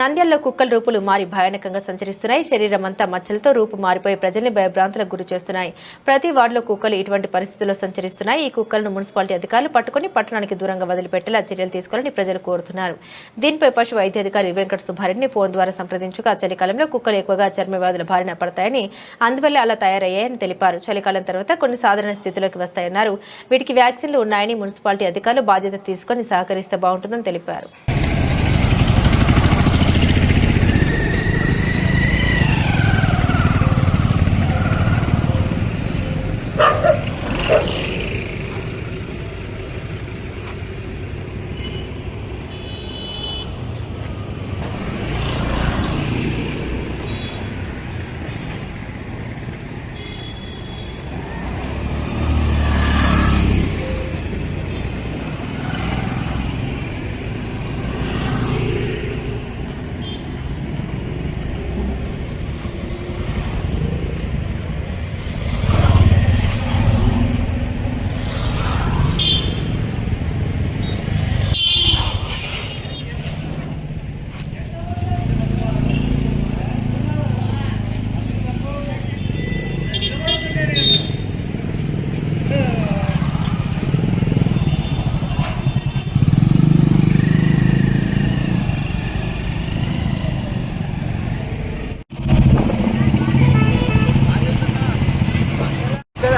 నంద్యాలలో కుక్కల రూపులు మారి భయానకంగా సంచరిస్తున్నాయి. శరీరం అంతా మచ్చలతో రూపు మారిపోయి ప్రజల్ని భయభ్రాంతులకు గురి చేస్తున్నాయి. ప్రతి వార్డులో కుక్కలు ఇటువంటి పరిస్థితుల్లో సంచరిస్తున్నాయి. ఈ కుక్కలను మున్సిపాలిటీ అధికారులు పట్టుకుని పట్టణానికి దూరంగా వదిలిపెట్టేలా చర్యలు తీసుకోవాలని ప్రజలు కోరుతున్నారు. దీనిపై పశు వైద్య అధికారి వెంకట సుబ్బారెడ్డిని ఫోన్ ద్వారా సంప్రదించగా చలికాలంలో కుక్కలు ఎక్కువగా చర్మ వ్యాధుల బారిన పడతాయని, అందువల్ల అలా తయారయ్యాయని తెలిపారు. చలికాలం తర్వాత కొన్ని సాధారణ స్థితిలోకి వస్తాయన్నారు. వీటికి వ్యాక్సిన్లు ఉన్నాయని, మున్సిపాలిటీ అధికారులు బాధ్యత తీసుకుని సహకరిస్తే బాగుంటుందని తెలిపారు.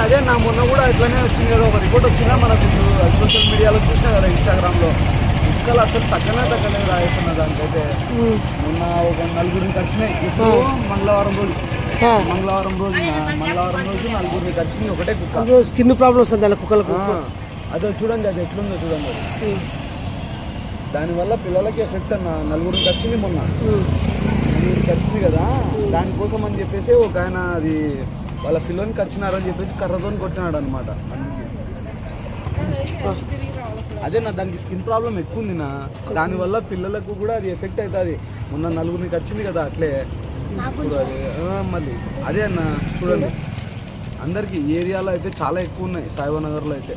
అదే నా మొన్న కూడా ఇట్లానే వచ్చింది కదా, ఒక రిపోర్ట్ వచ్చిందా మనకు సోషల్ మీడియాలో చూసినా కదా, ఇన్స్టాగ్రామ్లో కుక్కలు అసలు తగ్గలేదు రాస్తున్న దానికైతే. మొన్న ఒక నలుగురికి వచ్చినాయి. ఇప్పుడు మంగళవారం రోజు నలుగురికి వచ్చినాయి ఒకటే కుక్క. స్కిన్ ప్రాబ్లమ్ వస్తుంది అలా కుక్కలకు. అదే చూడండి, అది ఎట్లుందో చూడండి. అది దానివల్ల పిల్లలకి ఎఫెక్ట్ అన్న. నలుగురికి వచ్చింది మొన్న, నలుగురికి వచ్చింది కదా, దానికోసం అని చెప్పేసి ఒక ఆయన అది వాళ్ళ పిల్లల్ని కరిచినారని చెప్పేసి కర్రతో కొట్టినాడు అనమాట. అదే నా దానికి స్కిన్ ప్రాబ్లం ఎక్కువ ఉంది నా, దానివల్ల పిల్లలకు కూడా అది ఎఫెక్ట్ అవుతుంది. మొన్న నలుగురికి వచ్చింది కదా అట్లే. ఇప్పుడు అది మళ్ళీ అదే అన్న చూడండి, అందరికి ఏరియాలో అయితే చాలా ఎక్కువ ఉన్నాయి. సాయిబానగర్లో అయితే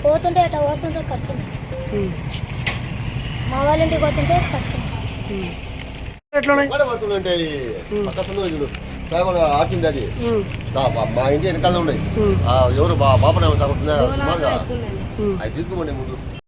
పోతుంటే అట్లా పోతుంటే ఖర్చు, మా వాళ్ళ ఇంటికి పోతుంటే ఖర్చు. ఆచింది అది మా ఇంటి వెనకాల ఉన్నాయి. ఎవరు బాపన అది తీసుకోమండి ముందు.